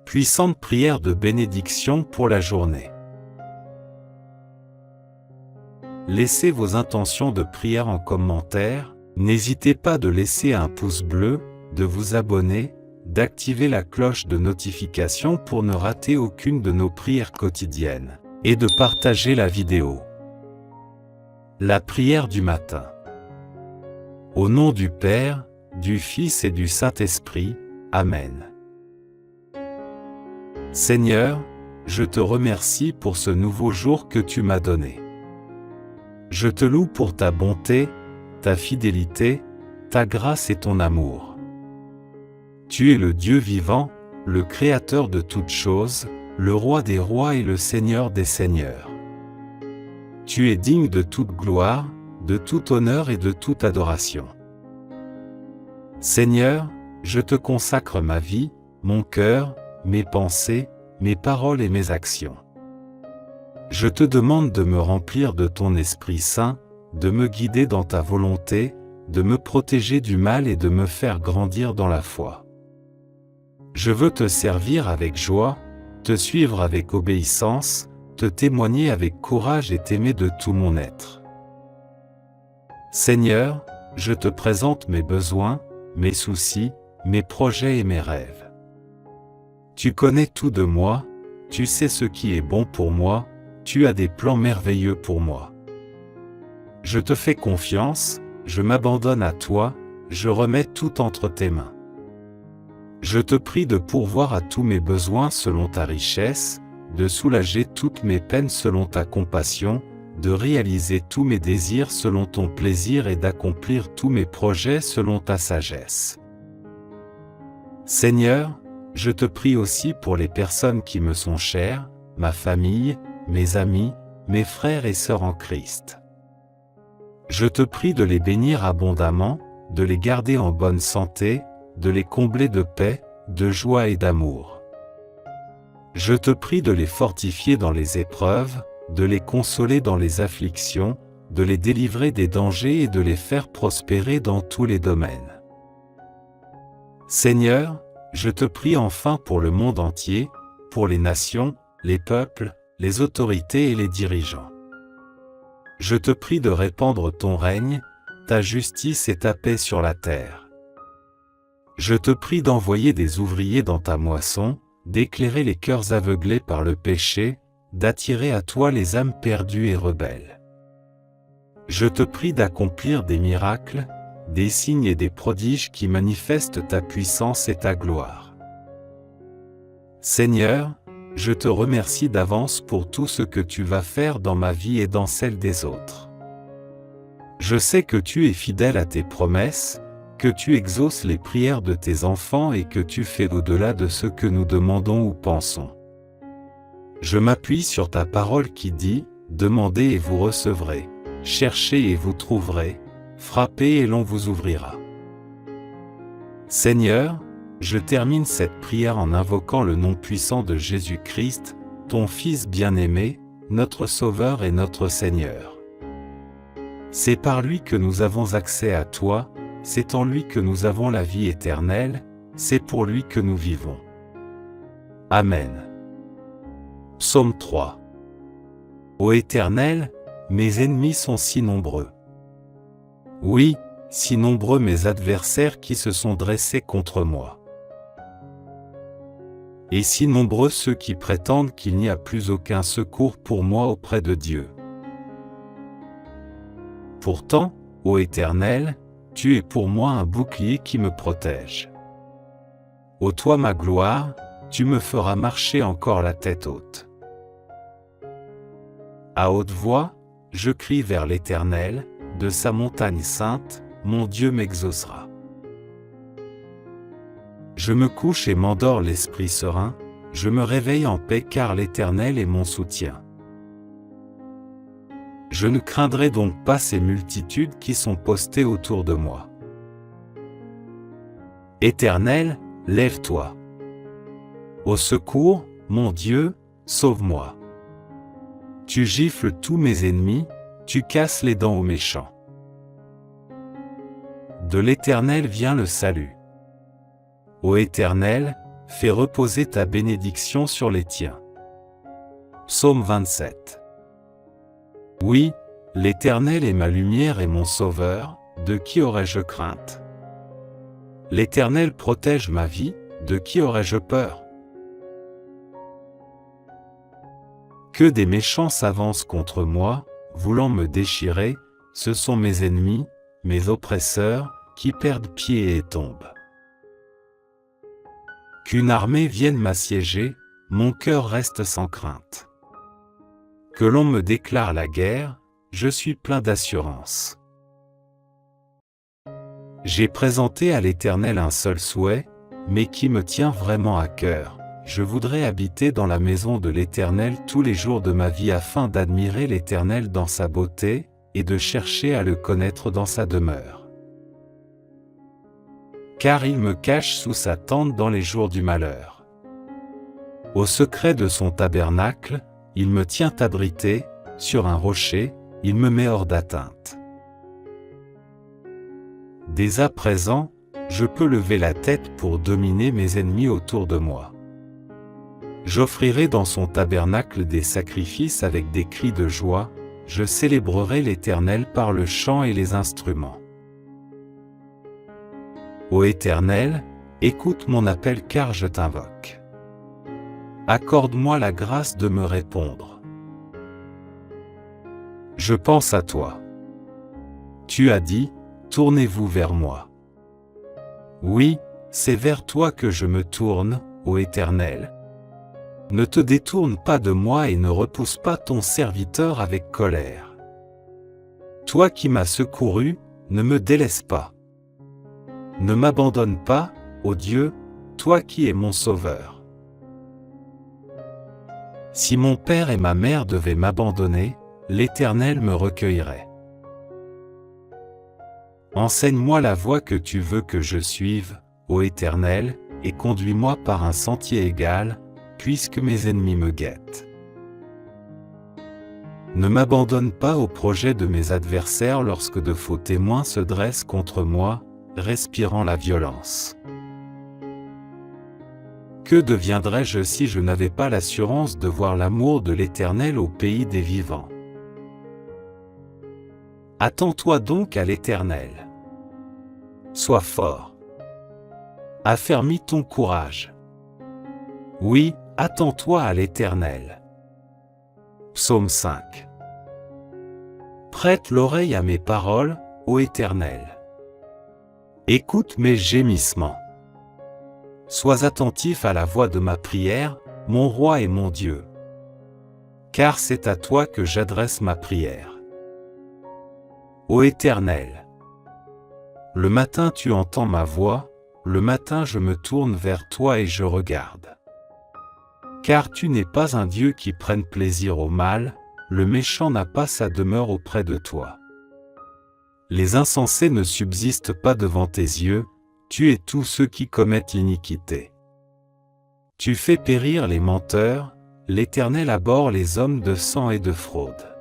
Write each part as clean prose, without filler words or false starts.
Puissante prière de bénédiction pour la journée. Laissez vos intentions de prière en commentaire, n'hésitez pas de laisser un pouce bleu, de vous abonner, d'activer la cloche de notification pour ne rater aucune de nos prières quotidiennes, et de partager la vidéo. La prière du matin. Au nom du Père, du Fils et du Saint-Esprit, Amen. Seigneur, je te remercie pour ce nouveau jour que tu m'as donné. Je te loue pour ta bonté, ta fidélité, ta grâce et ton amour. Tu es le Dieu vivant, le Créateur de toutes choses, le Roi des rois et le Seigneur des seigneurs. Tu es digne de toute gloire, de tout honneur et de toute adoration. Seigneur, je te consacre ma vie, mon cœur, mes pensées, mes paroles et mes actions. Je te demande de me remplir de ton Esprit Saint, de me guider dans ta volonté, de me protéger du mal et de me faire grandir dans la foi. Je veux te servir avec joie, te suivre avec obéissance, te témoigner avec courage et t'aimer de tout mon être. Seigneur, je te présente mes besoins, mes soucis, mes projets et mes rêves. Tu connais tout de moi, tu sais ce qui est bon pour moi, tu as des plans merveilleux pour moi. Je te fais confiance, je m'abandonne à toi, je remets tout entre tes mains. Je te prie de pourvoir à tous mes besoins selon ta richesse, de soulager toutes mes peines selon ta compassion, de réaliser tous mes désirs selon ton plaisir et d'accomplir tous mes projets selon ta sagesse. Seigneur, je te prie aussi pour les personnes qui me sont chères, ma famille, mes amis, mes frères et sœurs en Christ. Je te prie de les bénir abondamment, de les garder en bonne santé, de les combler de paix, de joie et d'amour. Je te prie de les fortifier dans les épreuves, de les consoler dans les afflictions, de les délivrer des dangers et de les faire prospérer dans tous les domaines. Seigneur, je te prie enfin pour le monde entier, pour les nations, les peuples, les autorités et les dirigeants. Je te prie de répandre ton règne, ta justice et ta paix sur la terre. Je te prie d'envoyer des ouvriers dans ta moisson, d'éclairer les cœurs aveuglés par le péché, d'attirer à toi les âmes perdues et rebelles. Je te prie d'accomplir des miracles, des signes et des prodiges qui manifestent ta puissance et ta gloire. Seigneur, je te remercie d'avance pour tout ce que tu vas faire dans ma vie et dans celle des autres. Je sais que tu es fidèle à tes promesses, que tu exauces les prières de tes enfants et que tu fais au-delà de ce que nous demandons ou pensons. Je m'appuie sur ta parole qui dit « Demandez et vous recevrez, cherchez et vous trouverez, frappez et l'on vous ouvrira. » Seigneur, je termine cette prière en invoquant le nom puissant de Jésus-Christ, ton Fils bien-aimé, notre Sauveur et notre Seigneur. C'est par lui que nous avons accès à toi, c'est en lui que nous avons la vie éternelle, c'est pour lui que nous vivons. Amen. Psaume 3. Ô Éternel, mes ennemis sont si nombreux. Oui, si nombreux mes adversaires qui se sont dressés contre moi. Et si nombreux ceux qui prétendent qu'il n'y a plus aucun secours pour moi auprès de Dieu. Pourtant, ô Éternel, tu es pour moi un bouclier qui me protège. Ô toi ma gloire, tu me feras marcher encore la tête haute. À haute voix, je crie vers l'Éternel, de sa montagne sainte, mon Dieu m'exaucera. Je me couche et m'endors l'esprit serein, je me réveille en paix car l'Éternel est mon soutien. Je ne craindrai donc pas ces multitudes qui sont postées autour de moi. Éternel, lève-toi. Au secours, mon Dieu, sauve-moi. Tu gifles tous mes ennemis, tu casses les dents aux méchants. De l'Éternel vient le salut. Ô Éternel, fais reposer ta bénédiction sur les tiens. Psaume 27. Oui, l'Éternel est ma lumière et mon sauveur, de qui aurais-je crainte? L'Éternel protège ma vie, de qui aurais-je peur? Que des méchants s'avancent contre moi, voulant me déchirer, ce sont mes ennemis, mes oppresseurs, qui perdent pied et tombent. Qu'une armée vienne m'assiéger, mon cœur reste sans crainte. Que l'on me déclare la guerre, je suis plein d'assurance. J'ai présenté à l'Éternel un seul souhait, mais qui me tient vraiment à cœur. Je voudrais habiter dans la maison de l'Éternel tous les jours de ma vie afin d'admirer l'Éternel dans sa beauté, et de chercher à le connaître dans sa demeure. Car il me cache sous sa tente dans les jours du malheur. Au secret de son tabernacle, il me tient abrité, sur un rocher, il me met hors d'atteinte. Dès à présent, je peux lever la tête pour dominer mes ennemis autour de moi. J'offrirai dans son tabernacle des sacrifices avec des cris de joie, je célébrerai l'Éternel par le chant et les instruments. Ô Éternel, écoute mon appel car je t'invoque. Accorde-moi la grâce de me répondre. Je pense à toi. Tu as dit, tournez-vous vers moi. Oui, c'est vers toi que je me tourne, ô Éternel. Ne te détourne pas de moi et ne repousse pas ton serviteur avec colère. Toi qui m'as secouru, ne me délaisse pas. Ne m'abandonne pas, ô Dieu, toi qui es mon sauveur. Si mon père et ma mère devaient m'abandonner, l'Éternel me recueillerait. Enseigne-moi la voie que tu veux que je suive, ô Éternel, et conduis-moi par un sentier égal, puisque mes ennemis me guettent. Ne m'abandonne pas au projet de mes adversaires lorsque de faux témoins se dressent contre moi, respirant la violence. Que deviendrais-je si je n'avais pas l'assurance de voir l'amour de l'Éternel au pays des vivants? Attends-toi donc à l'Éternel. Sois fort. Affermis ton courage. Oui, attends-toi à l'Éternel. Psaume 5. Prête l'oreille à mes paroles, ô Éternel. Écoute mes gémissements. Sois attentif à la voix de ma prière, mon roi et mon Dieu. Car c'est à toi que j'adresse ma prière. Ô Éternel, le matin tu entends ma voix, le matin je me tourne vers toi et je regarde. Car tu n'es pas un Dieu qui prenne plaisir au mal, le méchant n'a pas sa demeure auprès de toi. Les insensés ne subsistent pas devant tes yeux, tu es tous ceux qui commettent l'iniquité. Tu fais périr les menteurs, l'Éternel abhorre les hommes de sang et de fraude.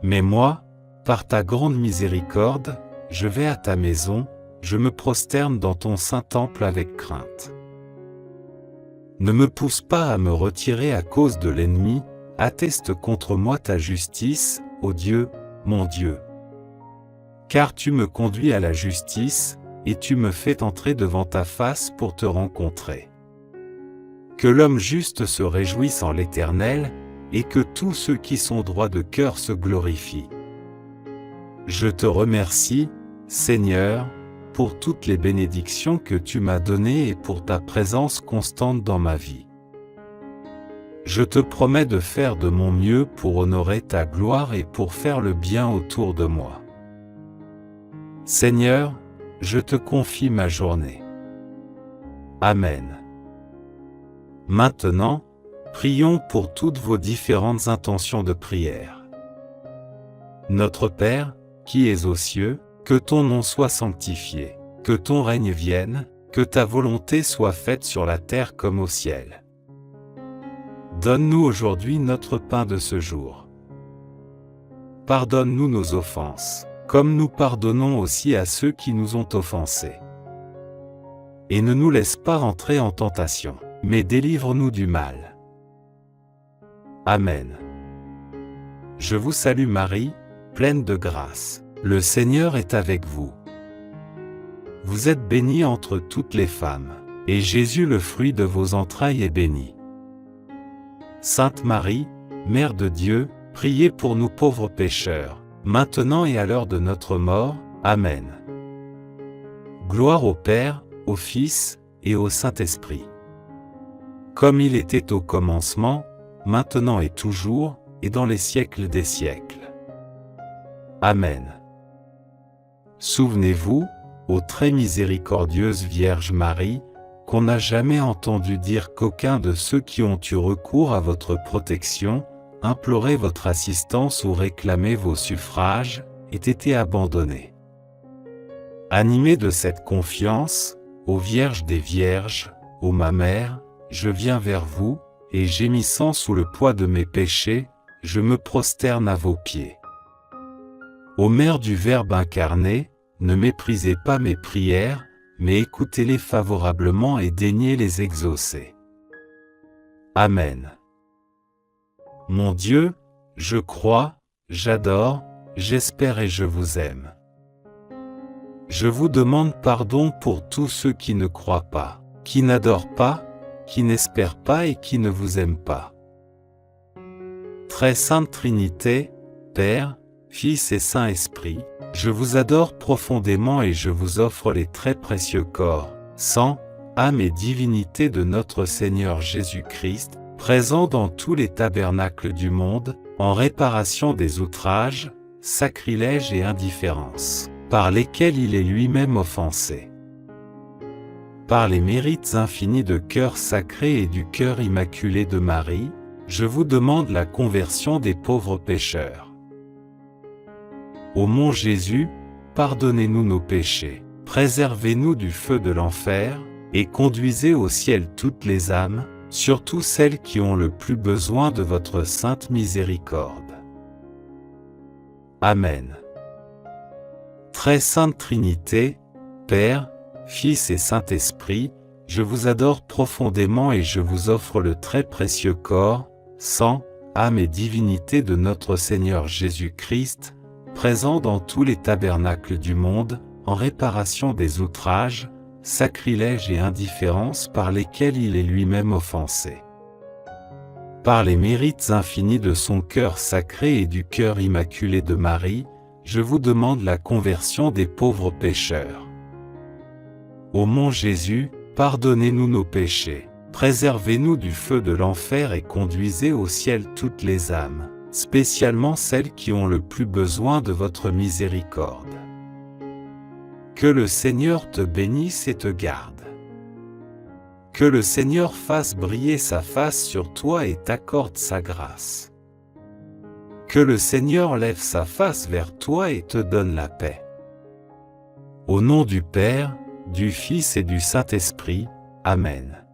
Mais moi, par ta grande miséricorde, je vais à ta maison, je me prosterne dans ton saint temple avec crainte. Ne me pousse pas à me retirer à cause de l'ennemi, atteste contre moi ta justice, ô Dieu, mon Dieu. Car tu me conduis à la justice, et tu me fais entrer devant ta face pour te rencontrer. Que l'homme juste se réjouisse en l'Éternel, et que tous ceux qui sont droits de cœur se glorifient. Je te remercie, Seigneur, pour toutes les bénédictions que tu m'as données et pour ta présence constante dans ma vie. Je te promets de faire de mon mieux pour honorer ta gloire et pour faire le bien autour de moi. Seigneur, je te confie ma journée. Amen. Maintenant, prions pour toutes vos différentes intentions de prière. Notre Père, qui es aux cieux, que ton nom soit sanctifié, que ton règne vienne, que ta volonté soit faite sur la terre comme au ciel. Donne-nous aujourd'hui notre pain de ce jour. Pardonne-nous nos offenses, comme nous pardonnons aussi à ceux qui nous ont offensés. et ne nous laisse pas entrer en tentation, mais délivre-nous du mal. Amen. Je vous salue Marie, pleine de grâce. Le Seigneur est avec vous. Vous êtes bénie entre toutes les femmes, et Jésus, le fruit de vos entrailles, est béni. Sainte Marie, Mère de Dieu, priez pour nous pauvres pécheurs, maintenant et à l'heure de notre mort. Amen. Gloire au Père, au Fils, et au Saint-Esprit. Comme il était au commencement, maintenant et toujours, et dans les siècles des siècles. Amen. Souvenez-vous, ô très miséricordieuse Vierge Marie, qu'on n'a jamais entendu dire qu'aucun de ceux qui ont eu recours à votre protection, imploré votre assistance ou réclamé vos suffrages, ait été abandonné. Animé de cette confiance, ô Vierge des Vierges, ô ma Mère, je viens vers vous, et gémissant sous le poids de mes péchés, je me prosterne à vos pieds. Ô Mère du Verbe incarné, ne méprisez pas mes prières, mais écoutez-les favorablement et daignez les exaucer. Amen. Mon Dieu, je crois, j'adore, j'espère et je vous aime. Je vous demande pardon pour tous ceux qui ne croient pas, qui n'adorent pas, qui n'espèrent pas et qui ne vous aiment pas. Très Sainte Trinité, Père, Fils et Saint-Esprit, je vous adore profondément et je vous offre les très précieux corps, sang, âme et divinité de notre Seigneur Jésus-Christ, présent dans tous les tabernacles du monde, en réparation des outrages, sacrilèges et indifférences, par lesquels il est lui-même offensé. Par les mérites infinis de cœur sacré et du cœur immaculé de Marie, je vous demande la conversion des pauvres pécheurs. Ô mon Jésus, pardonnez-nous nos péchés, préservez-nous du feu de l'enfer, et conduisez au ciel toutes les âmes, surtout celles qui ont le plus besoin de votre sainte miséricorde. Amen. Très Sainte Trinité, Père, Fils et Saint-Esprit, je vous adore profondément et je vous offre le très précieux corps, sang, âme et divinité de notre Seigneur Jésus-Christ, présent dans tous les tabernacles du monde, en réparation des outrages, sacrilèges et indifférences par lesquels il est lui-même offensé. Par les mérites infinis de son cœur sacré et du cœur immaculé de Marie, je vous demande la conversion des pauvres pécheurs. Ô mon Jésus, pardonnez-nous nos péchés, préservez-nous du feu de l'enfer et conduisez au ciel toutes les âmes, spécialement celles qui ont le plus besoin de votre miséricorde. Que le Seigneur te bénisse et te garde. Que le Seigneur fasse briller sa face sur toi et t'accorde sa grâce. Que le Seigneur lève sa face vers toi et te donne la paix. Au nom du Père, du Fils et du Saint-Esprit. Amen.